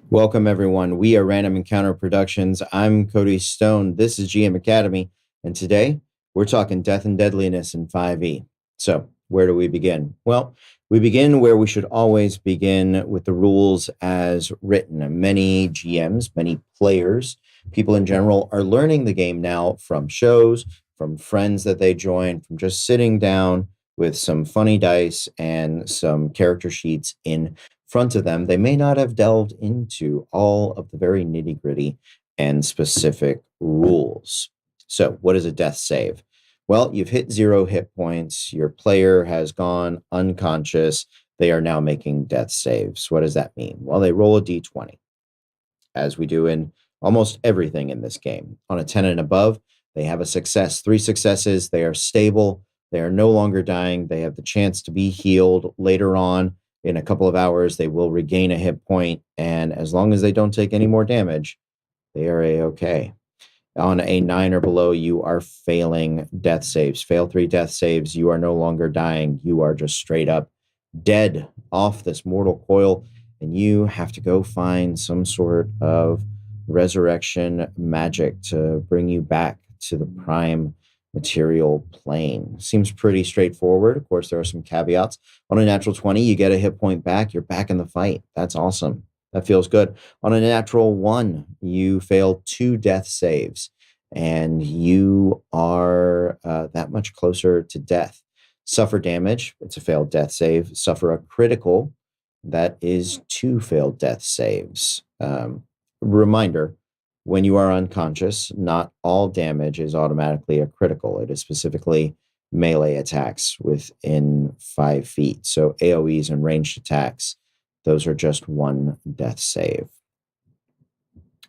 Welcome, everyone. We are Random Encounter Productions. I'm Cody Stone. This is GM Academy. And today we're talking Death and Deadliness in 5e. So, where do we begin? Well, we begin where we should always begin, with the rules as written. Many GMs, many players, people in general are learning the game now from shows, from friends that they join, from just sitting down with some funny dice and some character sheets in front of them. They may not have delved into all of the very nitty gritty and specific rules. So, what is a death save? Well, you've hit 0 hit points. Your player has gone unconscious. They are now making death saves. What does that mean? Well, they roll a d20, as we do in almost everything in this game. On a 10 and above, they have a success. 3 successes. They are stable. They are no longer dying. They have the chance to be healed later on. In a couple of hours, they will regain a hit point, and as long as they don't take any more damage, they are a-okay. On a 9 or below, you are failing death saves. Fail 3 death saves, you are no longer dying. You are just straight up dead off this mortal coil, and you have to go find some sort of resurrection magic to bring you back to the prime material plane. Seems pretty straightforward. Of course, there are some caveats. On a natural 20, you get a hit point back. You're back in the fight. That's awesome. That feels good. On a natural 1, you fail 2 death saves, and you are that much closer to death. Suffer damage. It's a failed death save. Suffer a critical. That is 2 failed death saves. Reminder, when you are unconscious, not all damage is automatically a critical. It is specifically melee attacks within 5 feet. So AoEs and ranged attacks, those are just 1 death save.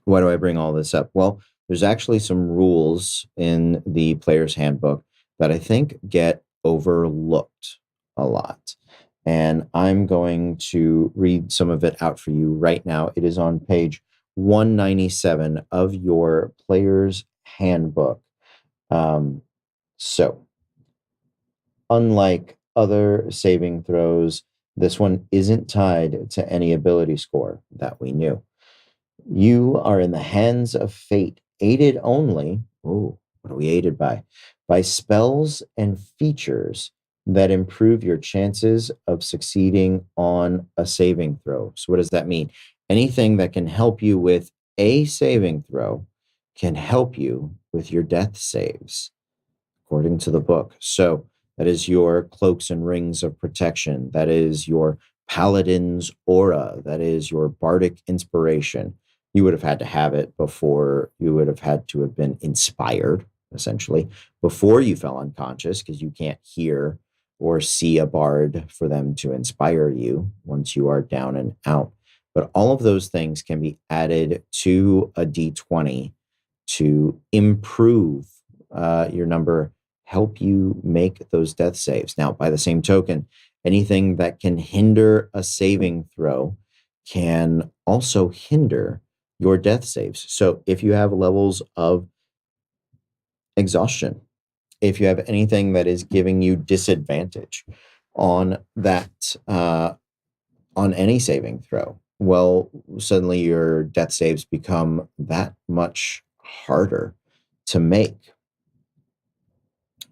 Why do I bring all this up? Well, there's actually some rules in the player's handbook that I think get overlooked a lot. And I'm going to read some of it out for you right now. It is on page 197 of your player's handbook. So, unlike other saving throws, this one isn't tied to any ability score that we knew. You are in the hands of fate, aided only. Oh, what are we aided by? By spells and features that improve your chances of succeeding on a saving throw. So, what does that mean? Anything that can help you with a saving throw can help you with your death saves, according to the book. So, that is your cloaks and rings of protection. That is your paladin's aura. That is your bardic inspiration. You would have had to have it before. You would have had to have been inspired, essentially, before you fell unconscious, because you can't hear or see a bard for them to inspire you once you are down and out. But all of those things can be added to a d20 to improve your number, help you make those death saves. Now, by the same token, anything that can hinder a saving throw can also hinder your death saves. So if you have levels of exhaustion, if you have anything that is giving you disadvantage on that, on any saving throw, well, suddenly your death saves become that much harder to make.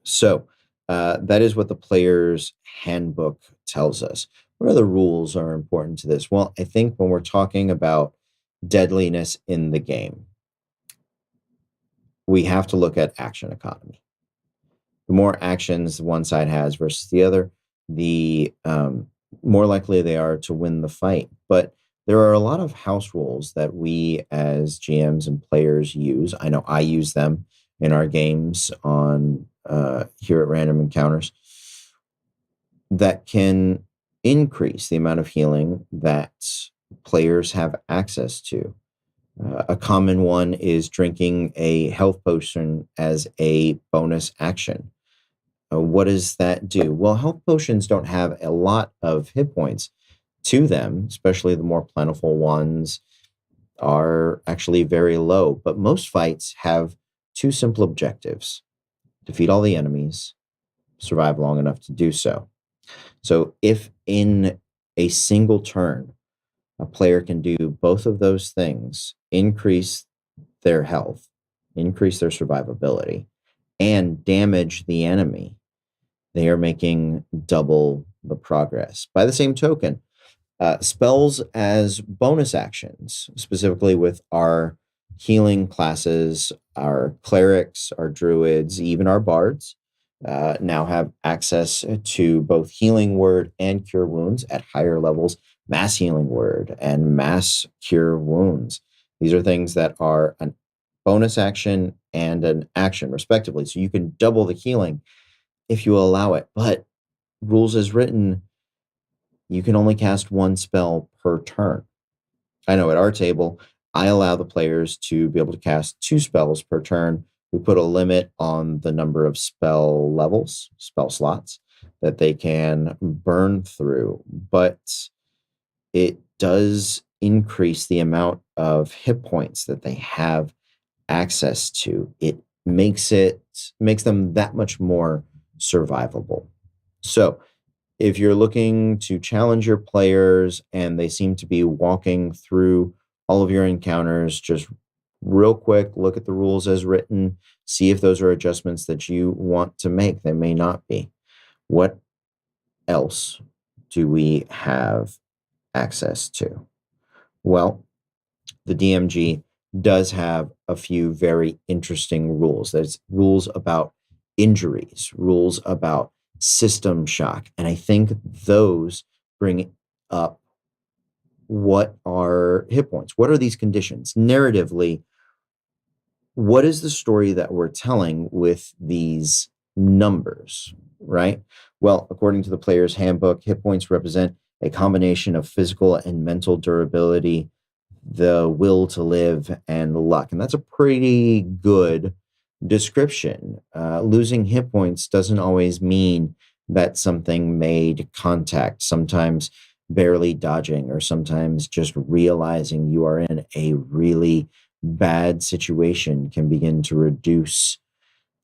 So that is what the player's handbook tells us. What other rules are important to this? Well, I think when we're talking about deadliness in the game, we have to look at action economy. The more actions one side has versus the other, the more likely they are to win the fight. But there are a lot of house rules that we as GMs and players use. I know I use them in our games on here at Random Encounters, that can increase the amount of healing that players have access to. A common one is drinking a health potion as a bonus action. What does that do? Well, health potions don't have a lot of hit points to them, especially the more plentiful ones are actually very low. But most fights have 2 simple objectives: defeat all the enemies, survive long enough to do so. So if in a single turn, A player can do both of those things, increase their health, increase their survivability, and damage the enemy. They are making double the progress. By the same token, spells as bonus actions, specifically with our healing classes, our clerics, our druids, even our bards, now have access to both healing word and cure wounds at higher levels, mass healing word and mass cure wounds. These are things that are a bonus action and an action, respectively. So you can double the healing if you allow it. But rules as written, you can only cast one spell per turn. I know at our table, I allow the players to be able to cast two spells per turn. We put a limit on the number of spell levels, spell slots that they can burn through, but it does increase the amount of hit points that they have access to. It makes them that much more survivable. So if you're looking to challenge your players and they seem to be walking through all of your encounters, just real quick, look at the rules as written, see if those are adjustments that you want to make. They may not be. What else do we have access to? Well, the DMG does have a few very interesting rules. There's rules about injuries, rules about system shock. And I think those bring up what are hit points? What are these conditions? Narratively, what is the story that we're telling with these numbers, right? Well, according to the player's handbook, hit points represent a combination of physical and mental durability, the will to live, and luck. And that's a pretty good description. Losing hit points doesn't always mean that something made contact. Sometimes barely dodging, or sometimes just realizing you are in a really bad situation can begin to reduce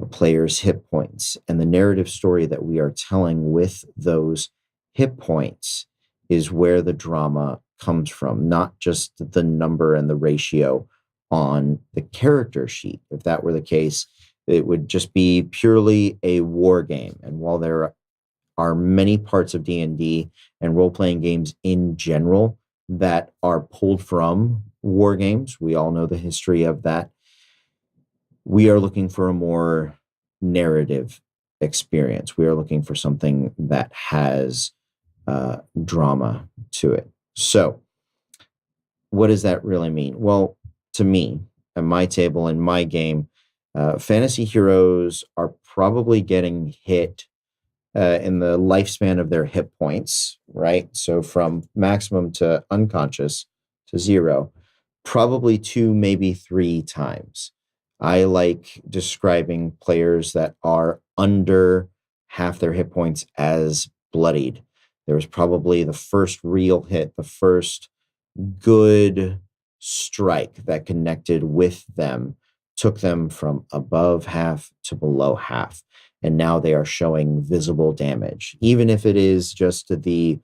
a player's hit points. And the narrative story that we are telling with those hit points is where the drama comes from, not just the number and the ratio on the character sheet. If that were the case, it would just be purely a war game. And while there are many parts of D&D and role-playing games in general that are pulled from war games, we all know the history of that, we are looking for a more narrative experience. We are looking for something that has drama to it. So what does that really mean? Well, to me, at my table, in my game, fantasy heroes are probably getting hit in the lifespan of their hit points, right? So from maximum to unconscious to 0, probably 2, maybe 3 times. I like describing players that are under half their hit points as bloodied. There was probably the first real hit, the first good strike that connected with them, took them from above half to below half. And now they are showing visible damage, even if it is just the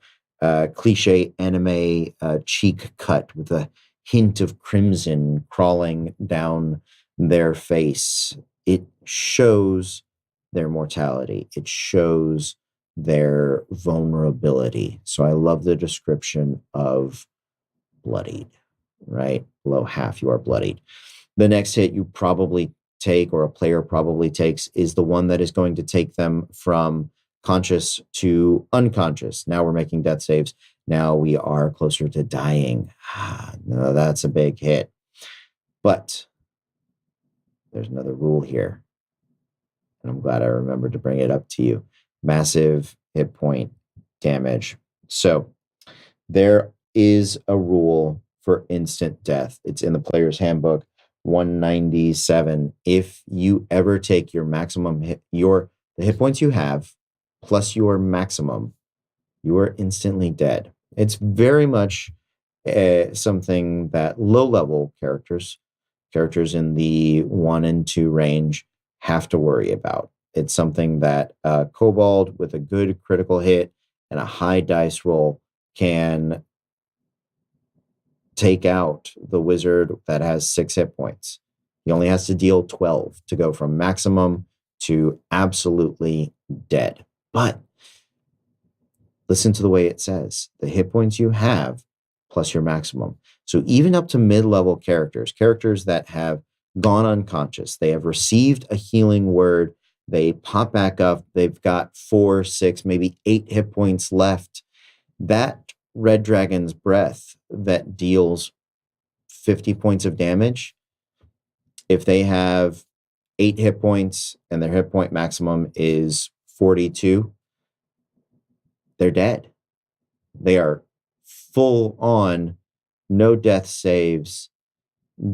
cliche anime cheek cut with a hint of crimson crawling down their face. It shows their mortality. It shows their vulnerability. So I love the description of bloodied, right? Below half, you are bloodied. The next hit you probably take, or a player probably takes, is the one that is going to take them from conscious to unconscious. Now we're making death saves. Now we are closer to dying. No, that's a big hit. But there's another rule here, and I'm glad I remembered to bring it up to you. Massive hit point damage. So there is a rule for instant death. It's in the player's handbook, 197. If you ever take your maximum hit, the hit points you have plus your maximum, you are instantly dead. It's very much something that low-level characters in the 1 and 2 range have to worry about. It's something that Kobold with a good critical hit and a high dice roll can take out the wizard that has 6 hit points. He only has to deal 12 to go from maximum to absolutely dead. But listen to the way it says the hit points you have plus your maximum. So even up to mid-level characters that have gone unconscious, they have received a healing word, they pop back up, they've got 4, 6, maybe 8 hit points left. That Red Dragon's Breath that deals 50 points of damage, if they have 8 hit points and their hit point maximum is 42, they're dead. They are full on, no death saves,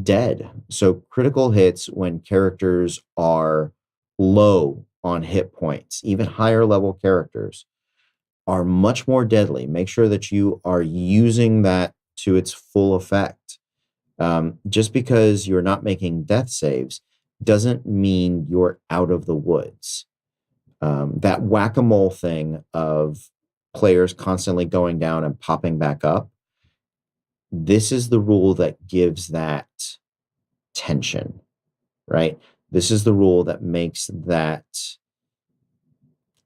dead. So critical hits when characters are low on hit points, even higher level characters, are much more deadly. Make sure that you are using that to its full effect. Just because you're not making death saves doesn't mean you're out of the woods. That whack-a-mole thing of players constantly going down and popping back up, this is the rule that gives that tension, right? This is the rule that makes that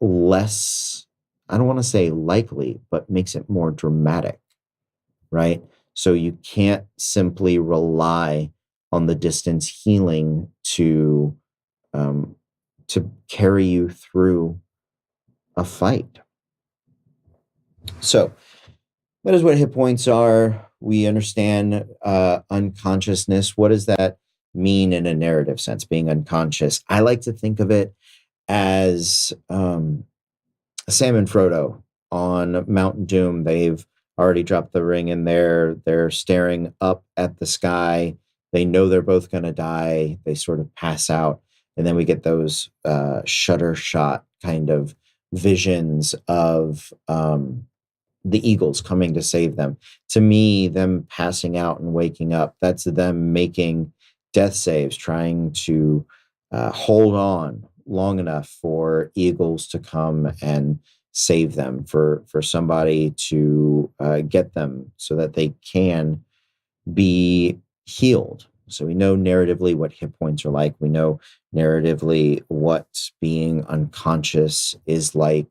less, I don't want to say likely, but makes it more dramatic, right? So you can't simply rely on the distance healing to carry you through a fight. So that is what hit points are. We understand unconsciousness. What does that mean in a narrative sense, being unconscious? I like to think of it as Sam and Frodo on Mount Doom. They've already dropped the ring in there. They're staring up at the sky. They know they're both going to die. They sort of pass out. And then we get those shutter shot kind of visions of the eagles coming to save them. To me, them passing out and waking up, that's them making death saves, trying to hold on long enough for eagles to come and save them, for somebody to get them so that they can be healed. So we know narratively what hit points are like. We know narratively what being unconscious is like.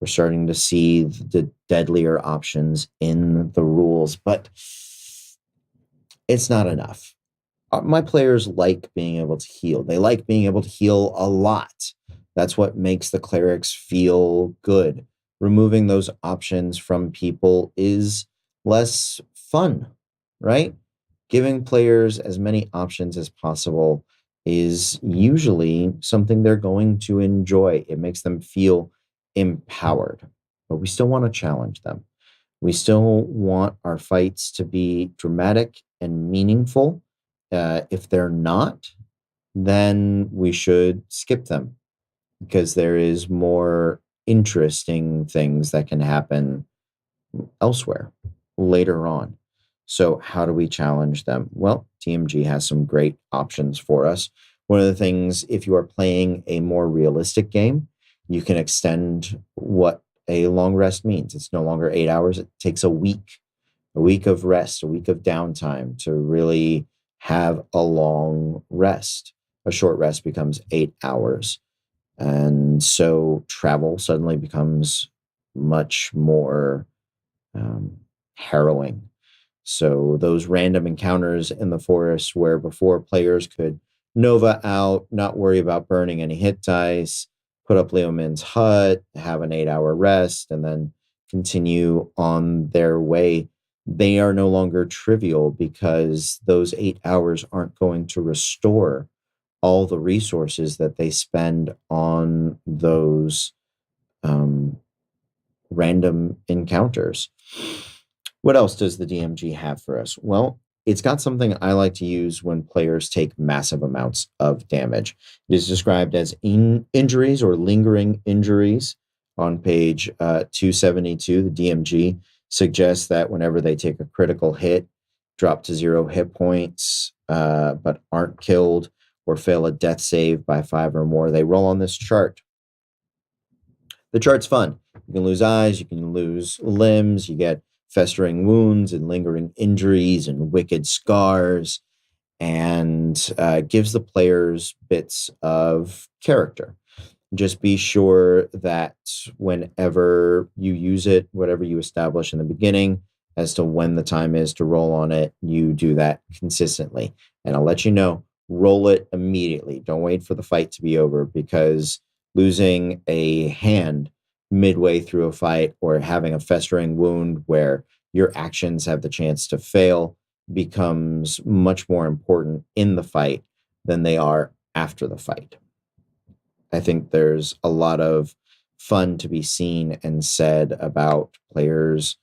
We're starting to see the deadlier options in the rules, but it's not enough. My players like being able to heal. They like being able to heal a lot. That's what makes the clerics feel good. Removing those options from people is less fun, right? Giving players as many options as possible is usually something they're going to enjoy. It makes them feel empowered, but we still want to challenge them. We still want our fights to be dramatic and meaningful. If they're not, then we should skip them, because there is more interesting things that can happen elsewhere later on. So how do we challenge them? Well, TMG has some great options for us. One of the things, if you are playing a more realistic game, you can extend what a long rest means. It's no longer 8 hours. It takes a week of rest, a week of downtime to really have a long rest. A short rest becomes 8 hours. And so travel suddenly becomes much more harrowing. So those random encounters in the forest where before players could Nova out, not worry about burning any hit dice, put up Leomund's hut, have an 8-hour rest, and then continue on their way, they are no longer trivial, because those 8 hours aren't going to restore all the resources that they spend on those random encounters. What else does the DMG have for us? Well, it's got something I like to use when players take massive amounts of damage. It is described as injuries or lingering injuries. On page 272, the DMG suggests that whenever they take a critical hit, drop to 0 hit points, but aren't killed, or fail a death save by 5 or more, they roll on this chart. The chart's fun. You can lose eyes, you can lose limbs, you get festering wounds and lingering injuries and wicked scars, and gives the players bits of character. Just be sure that whenever you use it, whatever you establish in the beginning as to when the time is to roll on it, you do that consistently. And I'll let you know, roll it immediately. Don't wait for the fight to be over, because losing a hand midway through a fight or having a festering wound where your actions have the chance to fail becomes much more important in the fight than they are after the fight. I think there's a lot of fun to be seen and said about players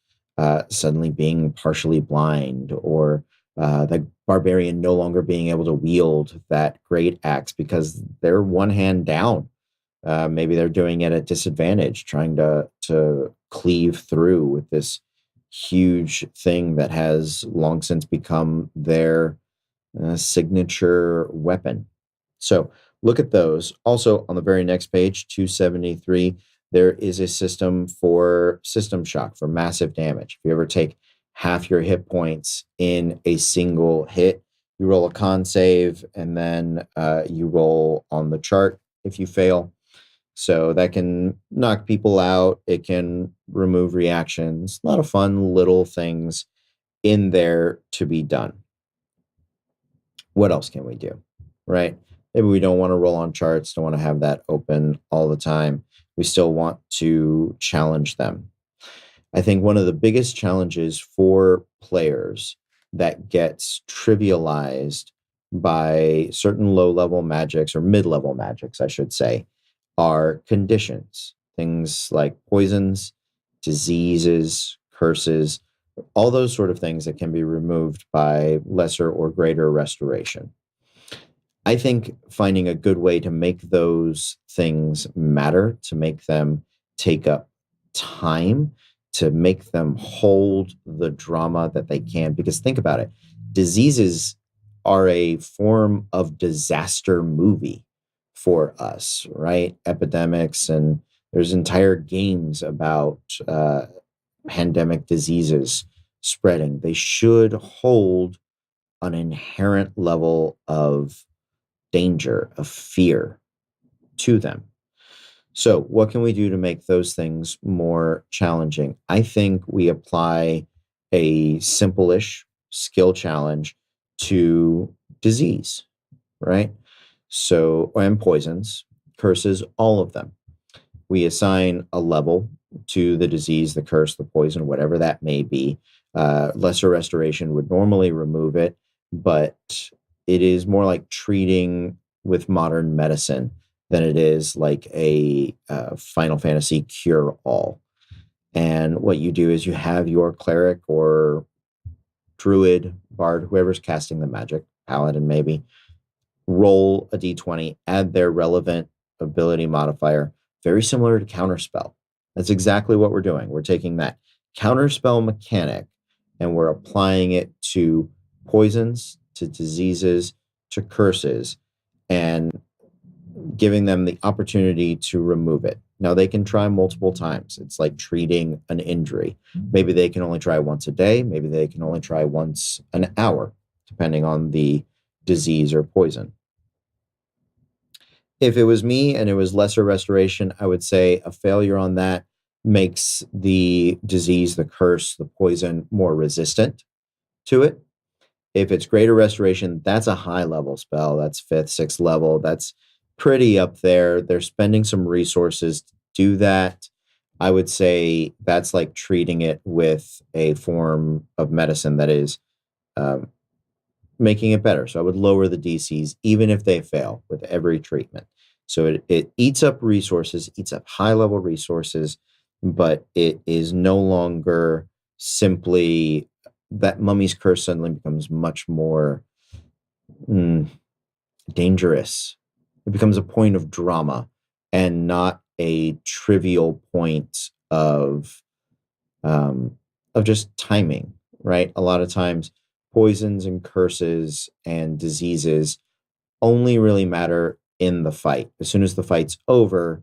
suddenly being partially blind, or the barbarian no longer being able to wield that great axe because they're one hand down. Maybe they're doing it at disadvantage, trying to cleave through with this huge thing that has long since become their signature weapon. So look at those. Also, on the very next page, 273, there is a system for system shock, for massive damage. If you ever take half your hit points in a single hit, you roll a con save, and then you roll on the chart if you fail. So that can knock people out. It can remove reactions. A lot of fun little things in there to be done. What else can we do, right? Maybe we don't want to roll on charts, don't want to have that open all the time. We still want to challenge them. I think one of the biggest challenges for players that gets trivialized by certain low-level magics, or mid-level magics, I should say, are conditions. Things like poisons, diseases, curses, all those sort of things that can be removed by lesser or greater restoration. I think finding a good way to make those things matter, to make them take up time, to make them hold the drama that they can. Because think about it, diseases are a form of disaster movie for us, right? Epidemics, and there's entire games about pandemic diseases spreading. They should hold an inherent level of danger, of fear to them. So, what can we do to make those things more challenging? I think we apply a simple-ish skill challenge to disease, right? So, and poisons, curses, all of them. We assign a level to the disease, the curse, the poison, whatever that may be. Lesser restoration would normally remove it, but it is more like treating with modern medicine than it is like a Final Fantasy cure-all. And what you do is you have your cleric or druid, bard, whoever's casting the magic, paladin maybe, roll a d20, add their relevant ability modifier, very similar to Counterspell. That's exactly what we're doing. We're taking that Counterspell mechanic and we're applying it to poisons, to diseases, to curses, and giving them the opportunity to remove it. Now, they can try multiple times. It's like treating an injury. Maybe they can only try once a day. Maybe they can only try once an hour, depending on the disease or poison. If it was me and it was lesser restoration, I would say a failure on that makes the disease, the curse, the poison more resistant to it. If it's greater restoration, that's a high level spell. That's 5th, 6th level. That's pretty up there. They're spending some resources to do that. I would say that's like treating it with a form of medicine that is making it better. So I would lower the DCs, even if they fail with every treatment. So it eats up resources, eats up high level resources, but it is no longer simply that mummy's curse suddenly becomes much more dangerous. It becomes a point of drama and not a trivial point of just timing, right? A lot of times poisons and curses and diseases only really matter in the fight. As soon as the fight's over,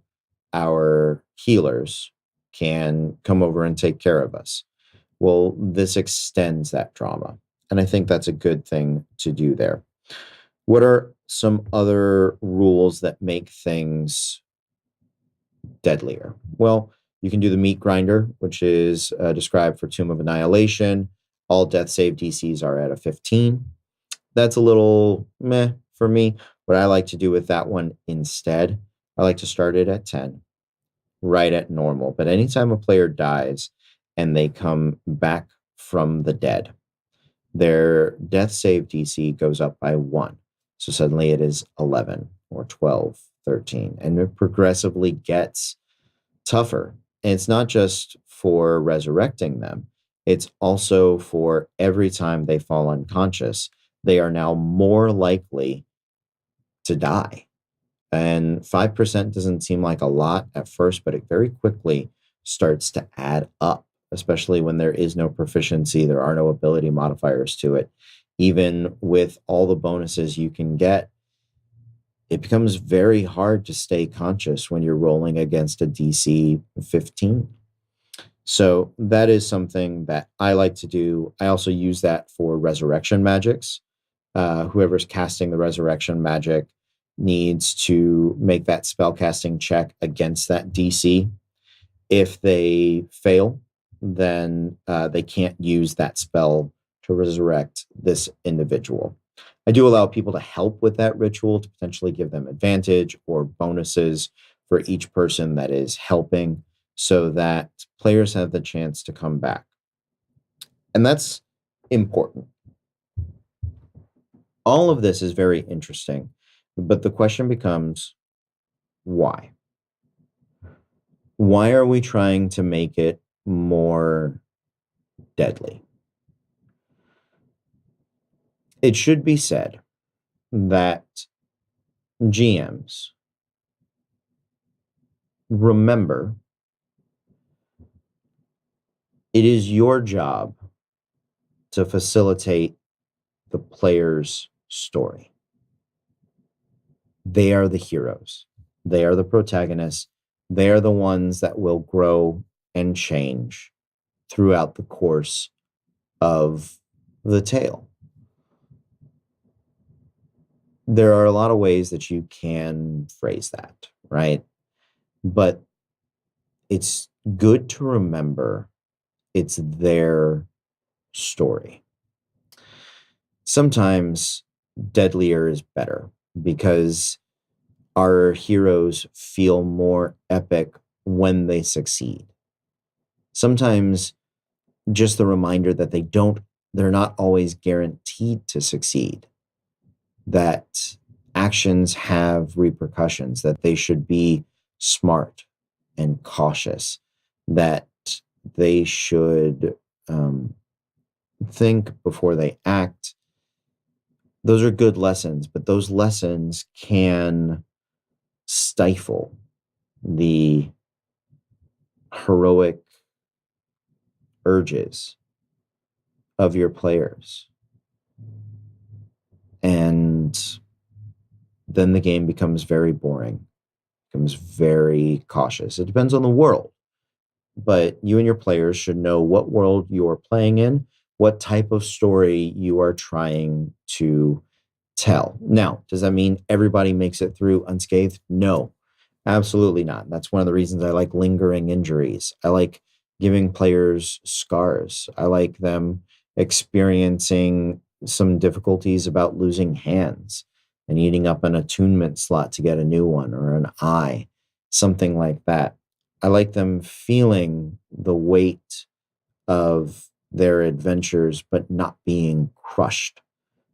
our healers can come over and take care of us. Well, this extends that drama. And I think that's a good thing to do there. What are some other rules that make things deadlier? Well, you can do the meat grinder, which is described for Tomb of Annihilation. All death save DCs are at a 15. That's a little meh for me. What I like to do with that one instead, I like to start it at 10, right at normal. But anytime a player dies and they come back from the dead, their death save DC goes up by 1. So suddenly it is 11 or 12, 13, and it progressively gets tougher. And it's not just for resurrecting them, it's also for every time they fall unconscious, they are now more likely to die. And 5% doesn't seem like a lot at first, but it very quickly starts to add up, especially when there is no proficiency, there are no ability modifiers to it. Even with all the bonuses you can get, it becomes very hard to stay conscious when you're rolling against a DC 15. So that is something that I like to do. I also use that for resurrection magics. Whoever's casting the resurrection magic needs to make that spell casting check against that DC. If they fail, then they can't use that spell to resurrect this individual. I do allow people to help with that ritual to potentially give them advantage or bonuses for each person that is helping so that players have the chance to come back. And that's important. All of this is very interesting, but the question becomes why? Why are we trying to make it more deadly? It should be said that GMs remember it is your job to facilitate the player's story. They are the heroes. They are the protagonists. They are the ones that will grow and change throughout the course of the tale. There are a lot of ways that you can phrase that, right? But it's good to remember it's their story. Sometimes deadlier is better because our heroes feel more epic when they succeed. Sometimes just the reminder that they're not always guaranteed to succeed, that actions have repercussions, that they should be smart and cautious, that they should think before they act. Those are good lessons, but those lessons can stifle the heroic urges of your players. And then the game becomes very boring, becomes very cautious. It depends on the world, but you and your players should know what world you're playing in, what type of story you are trying to tell. Now, does that mean everybody makes it through unscathed? No, absolutely not. That's one of the reasons I like lingering injuries. I like giving players scars. I like them experiencing some difficulties about losing hands and eating up an attunement slot to get a new one or an eye, something like that. I like them feeling the weight of their adventures, but not being crushed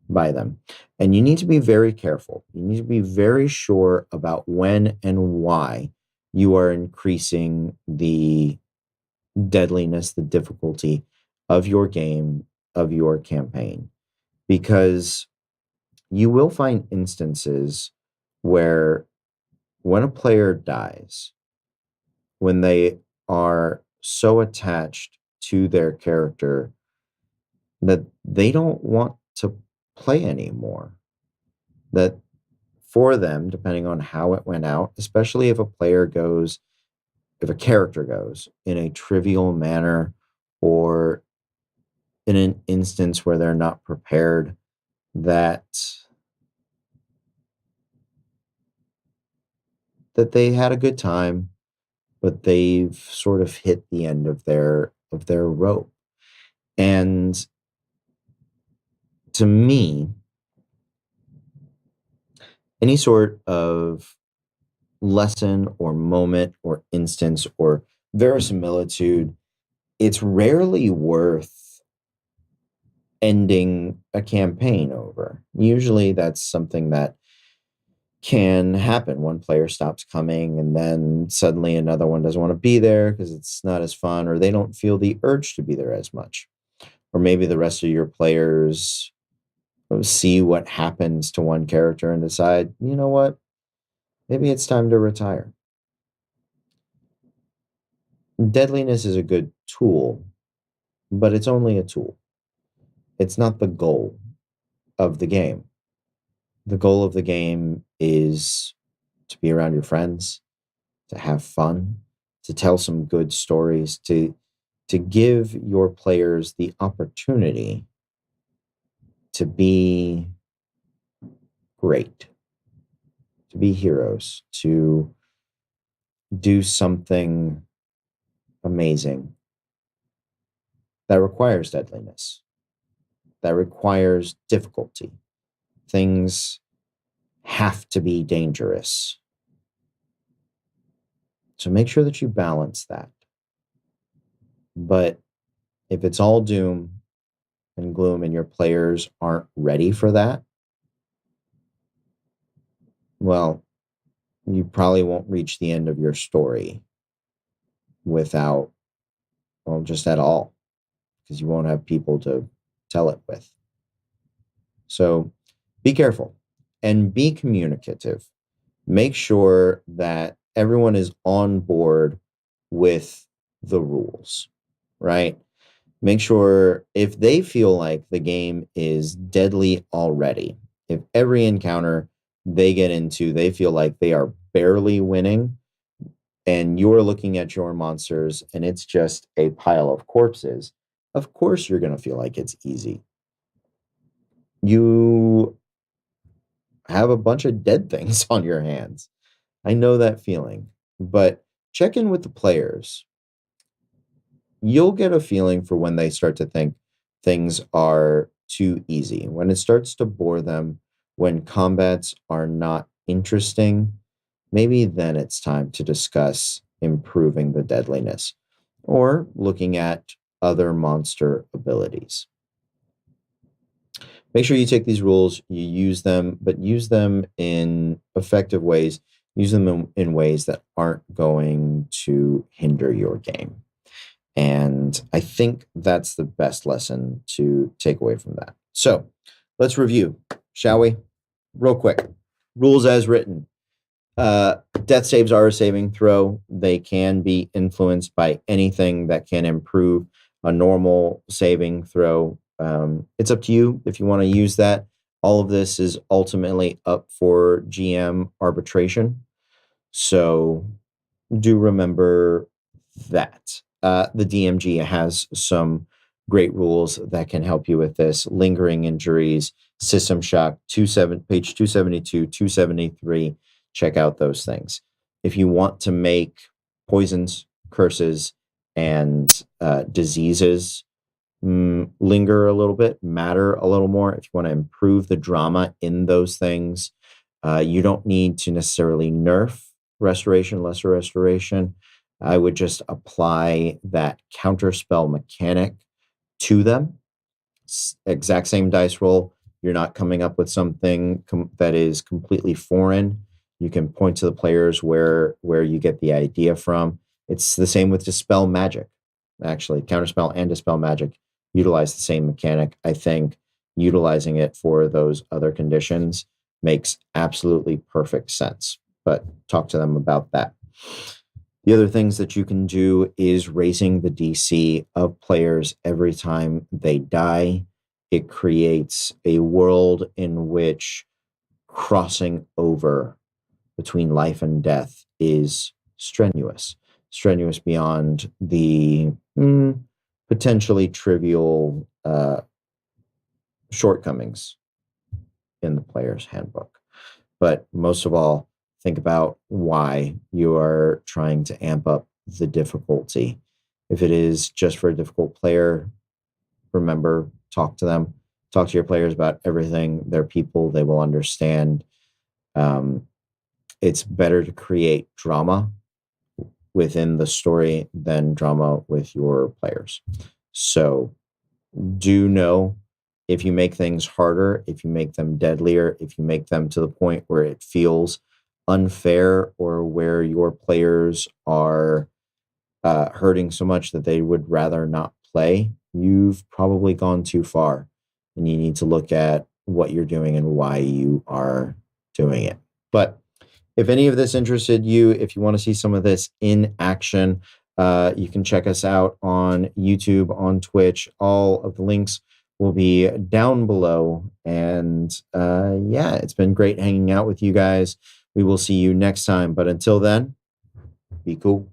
by them. And you need to be very careful. You need to be very sure about when and why you are increasing the deadliness, the difficulty of your game, of your campaign, because you will find instances where when a player dies, when they are so attached to their character that they don't want to play anymore. That for them, depending on how it went out, especially if a character goes in a trivial manner or in an instance where they're not prepared, that they had a good time, but they've sort of hit the end of their rope. And to me, any sort of lesson or moment or instance or verisimilitude, it's rarely worth ending a campaign over. Usually that's something that can happen. One player stops coming and then suddenly another one doesn't want to be there because it's not as fun, or they don't feel the urge to be there as much. Or maybe the rest of your players see what happens to one character and decide, you know what, maybe it's time to retire. Deadliness is a good tool, but it's only a tool. It's not the goal of the game. The goal of the game is to be around your friends, to have fun, to tell some good stories, to give your players the opportunity to be great, to be heroes, to do something amazing. That requires deadliness. That requires difficulty. Things have to be dangerous. So make sure that you balance that. But if it's all doom and gloom and your players aren't ready for that, well, you probably won't reach the end of your story without, well, just at all, because you won't have people to tell it with. So be careful and be communicative. Make sure that everyone is on board with the rules, right? Make sure if they feel like the game is deadly already, if every encounter they get into, they feel like they are barely winning, and you're looking at your monsters and it's just a pile of corpses, of course you're going to feel like it's easy. You have a bunch of dead things on your hands. I know that feeling, but check in with the players. You'll get a feeling for when they start to think things are too easy, when it starts to bore them, when combats are not interesting. Maybe then it's time to discuss improving the deadliness or looking at other monster abilities. Make sure you take these rules, you use them, but use them in effective ways. Use them in ways that aren't going to hinder your game. And I think that's the best lesson to take away from that. So let's review, shall we? Real quick. Rules as written. Death saves are a saving throw. They can be influenced by anything that can improve a normal saving throw. It's up to you if you want to use that. All of this is ultimately up for GM arbitration. So do remember that. The DMG has some great rules that can help you with this. Lingering injuries, system shock, page 272, 273. Check out those things. If you want to make poisons, curses, and diseases linger a little bit, matter a little more, if you want to improve the drama in those things, you don't need to necessarily nerf restoration, lesser restoration. I would just apply that counterspell mechanic to them. Exact same dice roll. You're not coming up with something that is completely foreign. You can point to the players where you get the idea from. It's the same with Dispel Magic. Actually, Counterspell and Dispel Magic utilize the same mechanic. I think utilizing it for those other conditions makes absolutely perfect sense. But talk to them about that. The other things that you can do is raising the DC of players every time they die. It creates a world in which crossing over between life and death is strenuous beyond the potentially trivial shortcomings in the player's handbook. But most of all, think about why you are trying to amp up the difficulty. If it is just for a difficult player, remember, talk to them. Talk to your players about everything. They're people, they will understand. It's better to create drama within the story than drama with your players. So do know, if you make things harder, if you make them deadlier, if you make them to the point where it feels unfair or where your players are hurting so much that they would rather not play, you've probably gone too far. And you need to look at what you're doing and why you are doing it. But if any of this interested you, if you want to see some of this in action, you can check us out on YouTube, on Twitch. All of the links will be down below. And yeah, it's been great hanging out with you guys. We will see you next time. But until then, be cool.